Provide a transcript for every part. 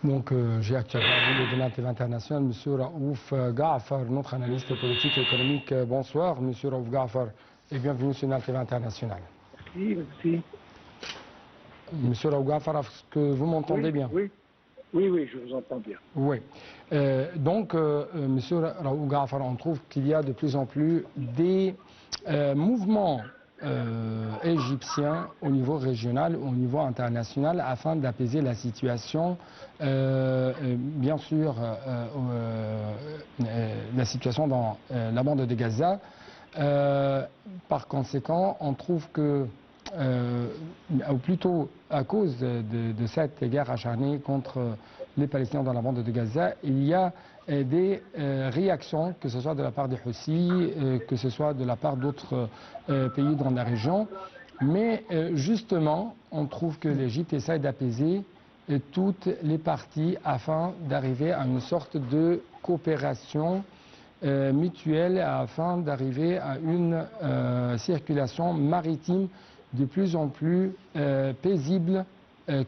Donc, j'ai actuellement le débat international, M. Raouf Gaafar, notre analyste politique et économique. Bonsoir, M. Raouf Gaafar, et bienvenue sur notre débat international. Merci. M. Raouf Gaafar, est-ce que vous m'entendez bien? Oui, je vous entends bien. Oui. Donc, M. Raouf Gaafar, on trouve qu'il y a de plus en plus des mouvements égyptiens au niveau régional, au niveau international, afin d'apaiser la situation. Bien sûr, la situation dans la bande de Gaza. Par conséquent, on trouve que, ou plutôt à cause de cette guerre acharnée contre les Palestiniens dans la bande de Gaza, il y a des réactions, que ce soit de la part des Houthis, que ce soit de la part d'autres pays dans la région. Mais justement, on trouve que l'Égypte essaie d'apaiser toutes les parties afin d'arriver à une sorte de coopération mutuelle, afin d'arriver à une circulation maritime de plus en plus paisible,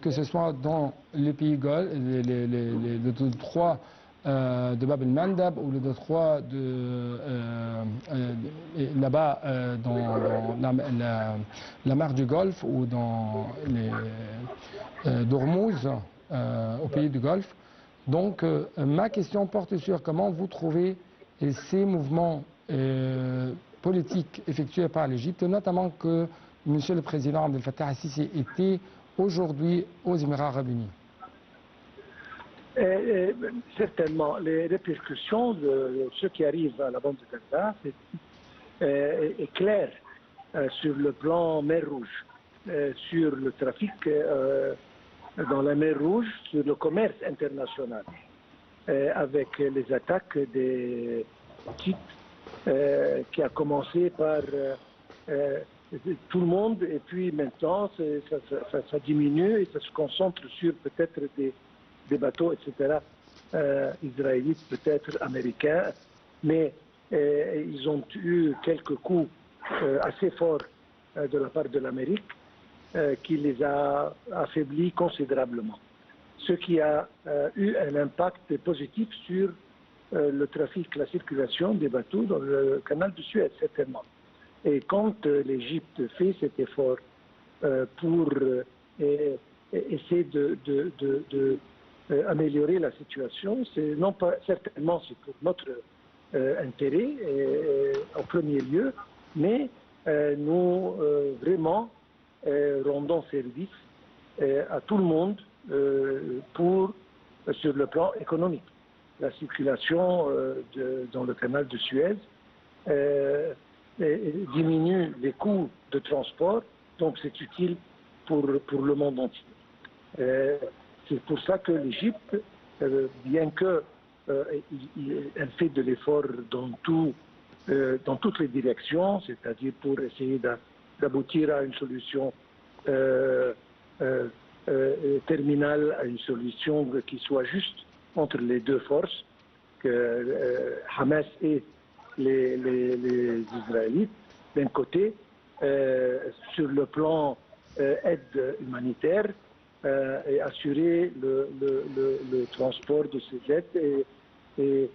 que ce soit dans les pays Golfe, le détroit de Bab el-Mandab ou le détroit là-bas dans la mer du Golfe ou dans d'Ormuz au pays du Golfe. Donc ma question porte sur comment vous trouvez ces mouvements politiques effectués par l'Égypte, notamment que M. le Président Abdel Fattah al-Sisi était aujourd'hui aux Émirats Arabes Unis. Certainement, les répercussions de ce qui arrive à la bande de Gaza est clair sur le plan mer Rouge, sur le trafic dans la mer Rouge, sur le commerce international, avec les attaques des sites qui a commencé par tout le monde, et puis maintenant ça diminue et ça se concentre sur peut-être des bateaux, etc., israélites, peut-être américains, mais ils ont eu quelques coups assez forts de la part de l'Amérique qui les a affaiblis considérablement. Ce qui a eu un impact positif sur le trafic, la circulation des bateaux dans le canal de Suez, certainement. Et quand l'Égypte fait cet effort pour essayer améliorer la situation, c'est non pas certainement c'est pour notre intérêt en premier lieu, mais nous vraiment rendons service à tout le monde sur le plan économique. La circulation dans le canal de Suez diminue les coûts de transport, donc c'est utile pour le monde entier. C'est pour ça que l'Égypte, bien qu'elle fait de l'effort dans toutes les directions, c'est-à-dire pour essayer d'aboutir à une solution terminale, à une solution qui soit juste entre les deux forces, que Hamas et les Israélites, d'un côté, sur le plan aide humanitaire, et assurer le transport de ces aides et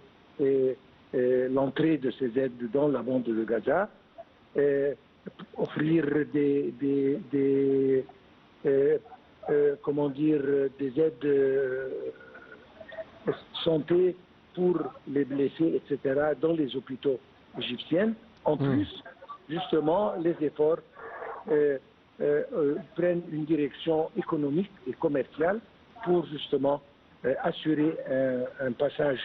l'entrée de ces aides dans la bande de Gaza, offrir des aides santé pour les blessés, etc., dans les hôpitaux égyptiens. En plus, justement, les efforts prennent une direction économique et commerciale pour justement assurer un passage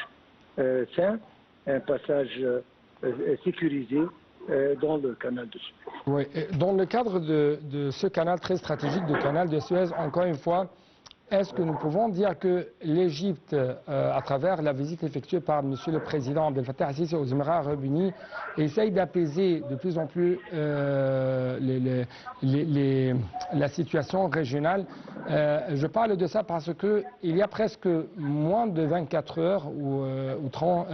sain, un passage sécurisé dans le canal de Suez. Oui, dans le cadre de ce canal très stratégique, du canal de Suez, encore une fois, est-ce que nous pouvons dire que l'Égypte, à travers la visite effectuée par M. le Président Abdel Fattah al-Sisi aux Émirats Arabes Unis, essaye d'apaiser de plus en plus la situation régionale? Je parle de ça parce qu'il y a presque moins de 24 heures, ou 30,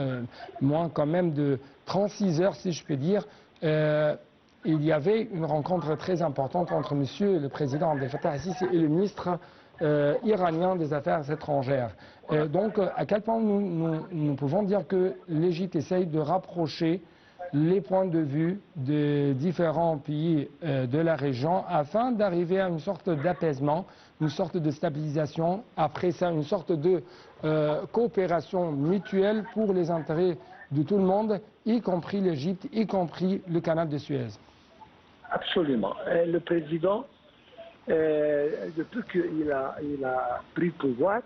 moins quand même de 36 heures, si je peux dire, il y avait une rencontre très importante entre M. le Président Abdel Fattah al-Sisi et le ministre iranien des Affaires étrangères. Donc, à quel point nous pouvons dire que l'Égypte essaye de rapprocher les points de vue des différents pays de la région afin d'arriver à une sorte d'apaisement, une sorte de stabilisation, après ça une sorte de coopération mutuelle pour les intérêts de tout le monde, y compris l'Égypte, y compris le canal de Suez. Absolument. Le président, depuis qu'il a pris le pouvoir,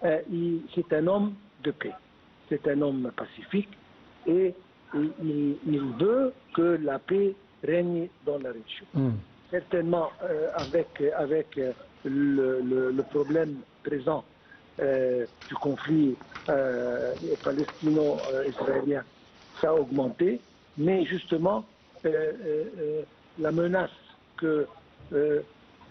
c'est un homme de paix, c'est un homme pacifique et il veut que la paix règne dans la région. Certainement, avec le problème présent du conflit palestino-israélien, ça a augmenté, mais justement, la menace que,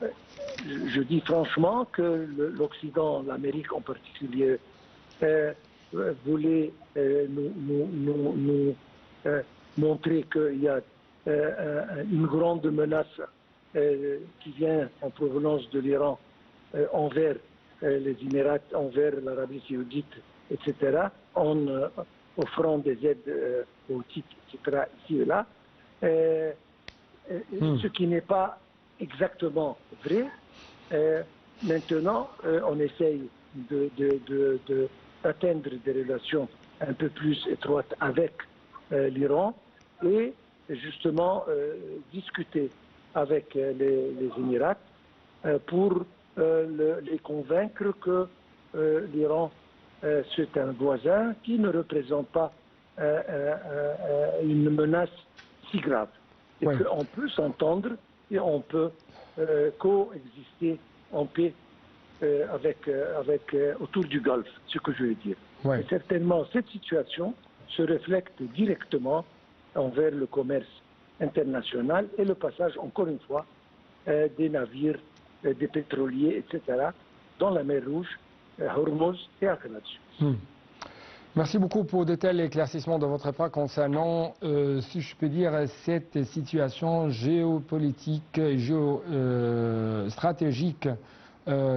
je dis franchement, que l'Occident, l'Amérique en particulier, voulait nous montrer qu'il y a une grande menace qui vient en provenance de l'Iran envers les Émirats, envers l'Arabie saoudite, etc., en offrant des aides politiques, etc., ici et là. Ce qui n'est pas exactement vrai. Maintenant, on essaye d'atteindre des relations un peu plus étroites avec l'Iran et justement discuter avec les Émirats pour les convaincre que l'Iran c'est un voisin qui ne représente pas une menace si grave. Et qu'on peut s'entendre et on peut coexister en paix autour du Golfe, ce que je veux dire. Et certainement, cette situation se reflète directement envers le commerce international et le passage, encore une fois, des navires, des pétroliers, etc., dans la mer Rouge, Hormuz et Akhnatch. Merci beaucoup pour de tels éclaircissements de votre part concernant, si je peux dire, cette situation géopolitique, stratégique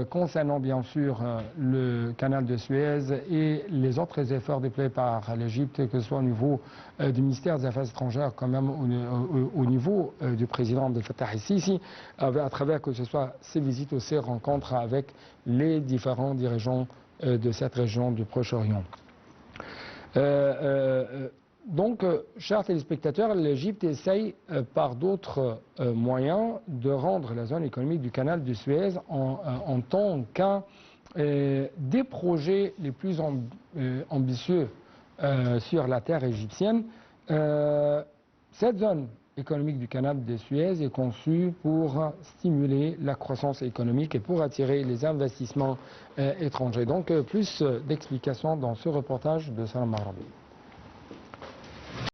concernant bien sûr le canal de Suez et les autres efforts déployés par l'Égypte, que ce soit au niveau du ministère des Affaires étrangères, quand même au niveau du président Abdel Fattah el-Sisi, à travers que ce soit ses visites ou ses rencontres avec les différents dirigeants de cette région du Proche-Orient. Donc, chers téléspectateurs, l'Égypte essaye par d'autres moyens de rendre la zone économique du canal de Suez en tant qu'un des projets les plus ambitieux sur la terre égyptienne. Cette zone économique du canal de Suez est conçue pour stimuler la croissance économique et pour attirer les investissements étrangers. Donc, plus d'explications dans ce reportage de Salam Marabi.